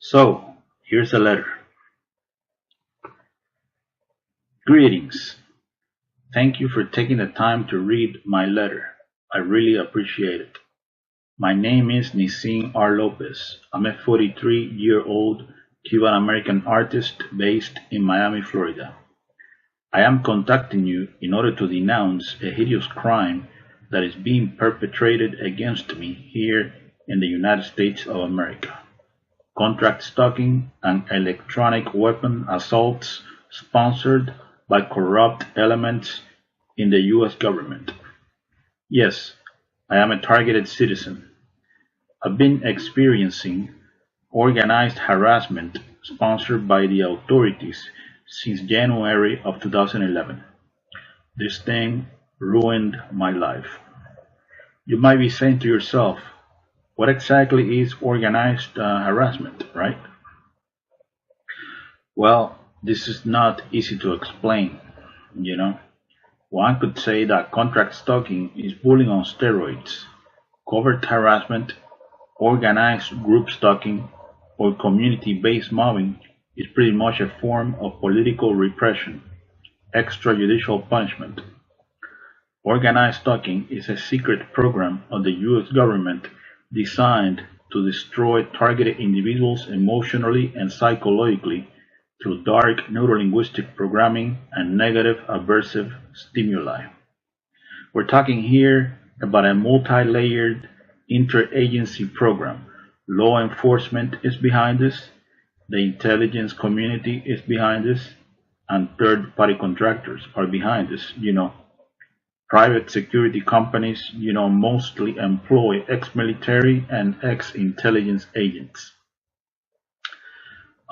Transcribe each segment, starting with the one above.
So, here's a letter. Greetings. Thank you for taking the time to read my letter. I really appreciate it. My name is Nisin R. Lopez. I'm a 43-year-old Cuban American artist based in Miami, Florida. I am contacting you in order to denounce a hideous crime that is being perpetrated against me here in the United States of America. Contract stalking and electronic weapon assaults sponsored by corrupt elements in the US government. Yes, I am a targeted citizen. I've been experiencing organized harassment sponsored by the authorities since January of 2011. This thing ruined my life. You might be saying to yourself, what exactly is organized harassment, right? Well, this is not easy to explain, you know. One could say that contract stalking is bullying on steroids, covert harassment, organized group stalking, or community-based mobbing is pretty much a form of political repression, extrajudicial punishment. Organized stalking is a secret program of the US government designed to destroy targeted individuals emotionally and psychologically through dark neurolinguistic programming and negative aversive stimuli. We're talking here about a multi-layered interagency program. Law enforcement is behind this, the intelligence community is behind this, and third-party contractors are behind this. Private security companies, mostly employ ex-military and ex-intelligence agents.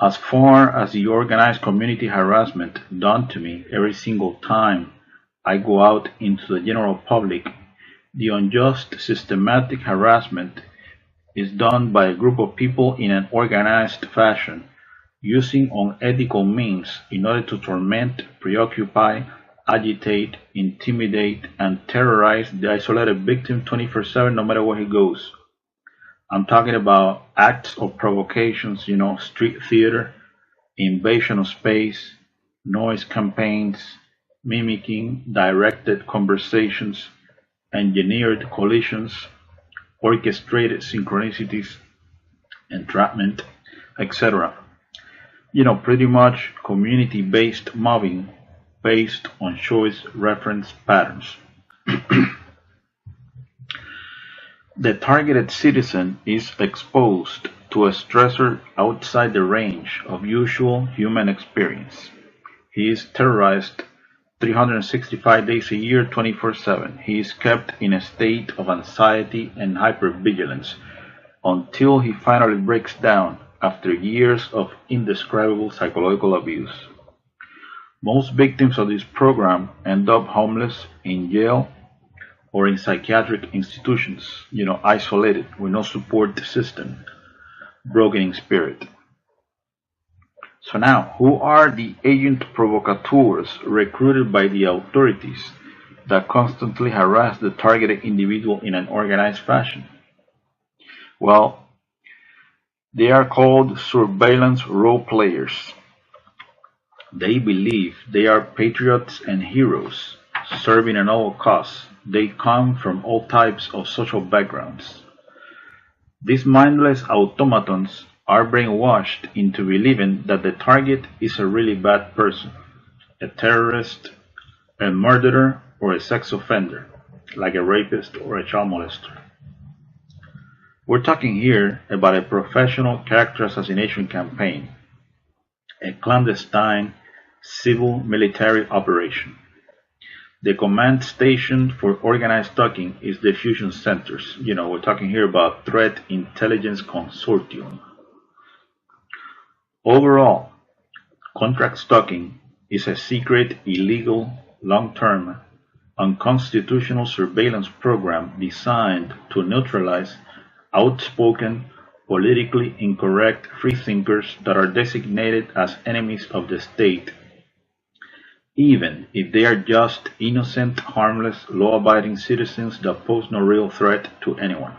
As far as the organized community harassment done to me every single time I go out into the general public, the unjust systematic harassment is done by a group of people in an organized fashion, using unethical means in order to torment, preoccupy, agitate, intimidate, and terrorize the isolated victim 24/7 no matter where he goes. I'm talking about acts of provocations, street theater, invasion of space, noise campaigns, mimicking directed conversations, engineered collisions, orchestrated synchronicities, entrapment, etc. Pretty much community-based mobbing based on choice reference patterns. The targeted citizen is exposed to a stressor outside the range of usual human experience. He is terrorized 365 days a year, 24/7. He is kept in a state of anxiety and hypervigilance until he finally breaks down after years of indescribable psychological abuse. Most victims of this program end up homeless, in jail, or in psychiatric institutions, isolated with no support system, broken in spirit. So now, who are the agent provocateurs recruited by the authorities that constantly harass the targeted individual in an organized fashion? Well, they are called surveillance role players. They believe they are patriots and heroes, serving a noble cause. They come from all types of social backgrounds. These mindless automatons are brainwashed into believing that the target is a really bad person, a terrorist, a murderer, or a sex offender, like a rapist or a child molester. We're talking here about a professional character assassination campaign, a clandestine civil military operation. The command station for organized stalking is the fusion centers. We're talking here about Threat Intelligence Consortium. Overall, contract stalking is a secret, illegal, long-term, unconstitutional surveillance program designed to neutralize outspoken, politically incorrect freethinkers that are designated as enemies of the state, even if they are just innocent, harmless, law-abiding citizens that pose no real threat to anyone.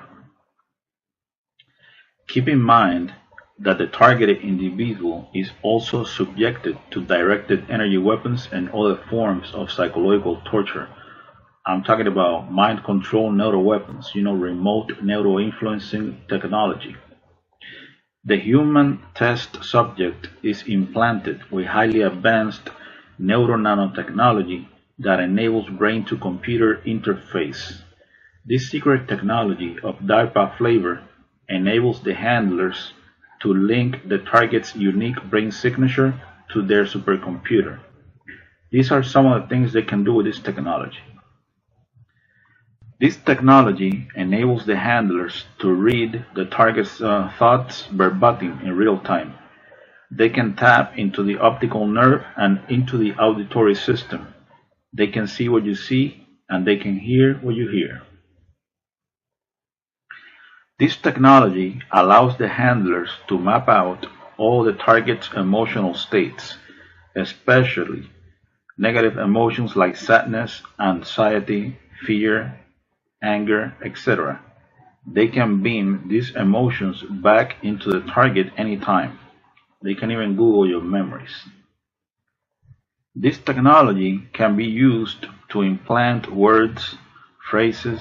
Keep in mind that the targeted individual is also subjected to directed energy weapons and other forms of psychological torture. I'm talking about mind control neural weapons, remote neural influencing technology. The human test subject is implanted with highly advanced neuronanotechnology that enables brain-to-computer interface. This secret technology of DARPA flavor enables the handlers to link the target's unique brain signature to their supercomputer. These are some of the things they can do with this technology. This technology enables the handlers to read the target's thoughts verbatim in real time. They can tap into the optical nerve and into the auditory system. They can see what you see and they can hear what you hear. This technology allows the handlers to map out all the target's emotional states, especially negative emotions like sadness, anxiety, fear, anger, etc. They can beam these emotions back into the target anytime. They can even Google your memories. This technology can be used to implant words, phrases,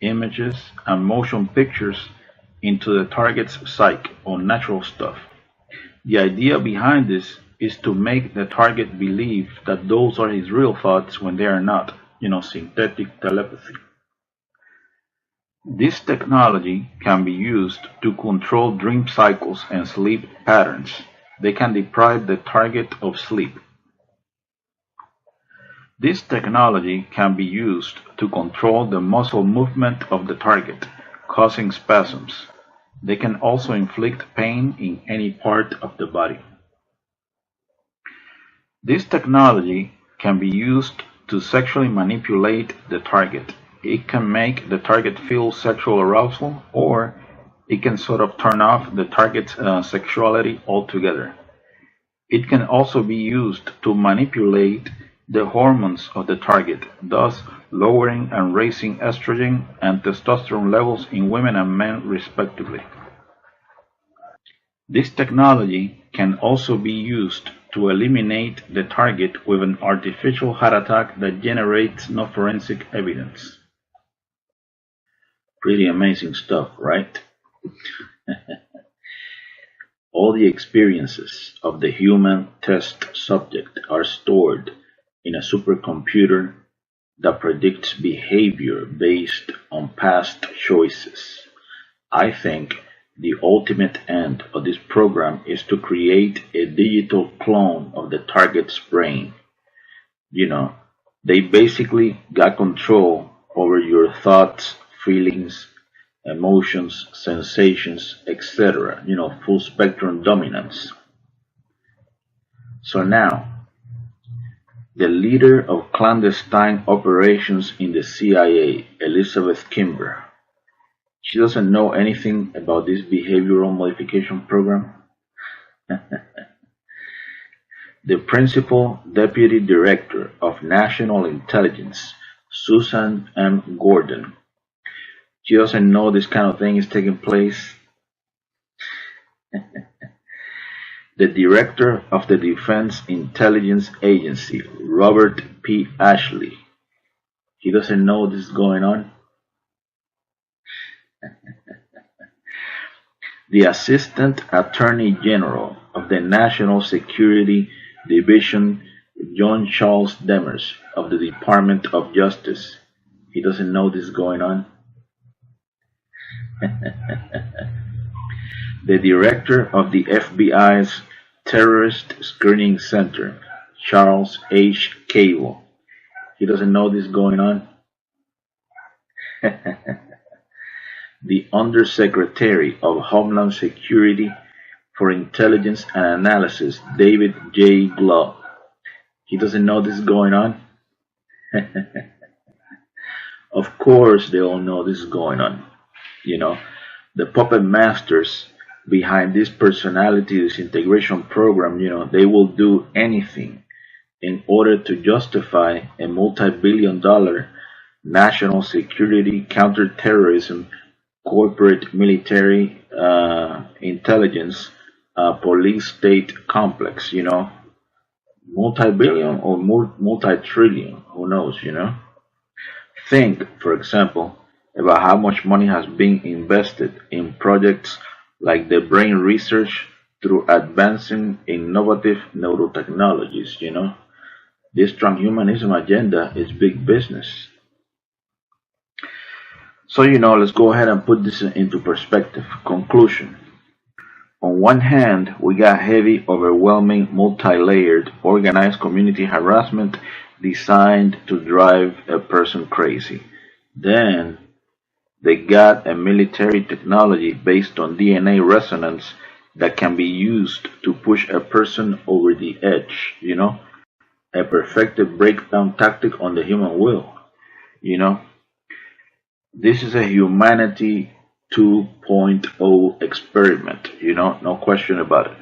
images, and motion pictures into the target's psyche or natural stuff. The idea behind this is to make the target believe that those are his real thoughts when they are not, synthetic telepathy. This technology can be used to control dream cycles and sleep patterns. They can deprive the target of sleep. This technology can be used to control the muscle movement of the target, causing spasms. They can also inflict pain in any part of the body. This technology can be used to sexually manipulate the target. It can make the target feel sexual arousal, or it can sort of turn off the target's sexuality altogether. It can also be used to manipulate the hormones of the target, thus lowering and raising estrogen and testosterone levels in women and men respectively. This technology can also be used to eliminate the target with an artificial heart attack that generates no forensic evidence. Pretty amazing stuff, right? All the experiences of the human test subject are stored in a supercomputer that predicts behavior based on past choices. I think the ultimate end of this program is to create a digital clone of the target's brain. They basically got control over your thoughts, feelings, emotions, sensations, etc. Full spectrum dominance. So now, the leader of clandestine operations in the CIA, Elizabeth Kimber, she doesn't know anything about this behavioral modification program. The Principal Deputy Director of National Intelligence, Susan M. Gordon, she doesn't know this kind of thing is taking place. The Director of the Defense Intelligence Agency, Robert P. Ashley, he doesn't know this is going on. The Assistant Attorney General of the National Security Division, John Charles Demers, of the Department of Justice, he doesn't know this is going on. The Director of the FBI's Terrorist Screening Center, Charles H. Cable, he doesn't know this is going on. The Undersecretary of Homeland Security for Intelligence and Analysis, David J. Glove, he doesn't know this is going on. Of course they all know this is going on. The puppet masters behind this personality disintegration program, they will do anything in order to justify a multi-billion-dollar national security, counterterrorism, corporate military intelligence police state complex, multi-billion or multi-trillion, who knows, Think, for example, about how much money has been invested in projects like the brain research through advancing innovative neurotechnologies. This transhumanism agenda is big business. So, let's go ahead and put this into perspective. Conclusion. On one hand, we got heavy, overwhelming, multi-layered, organized community harassment designed to drive a person crazy. Then they got a military technology based on DNA resonance that can be used to push a person over the edge, a perfected breakdown tactic on the human will. You know, this is a humanity 2.0 experiment, no question about it.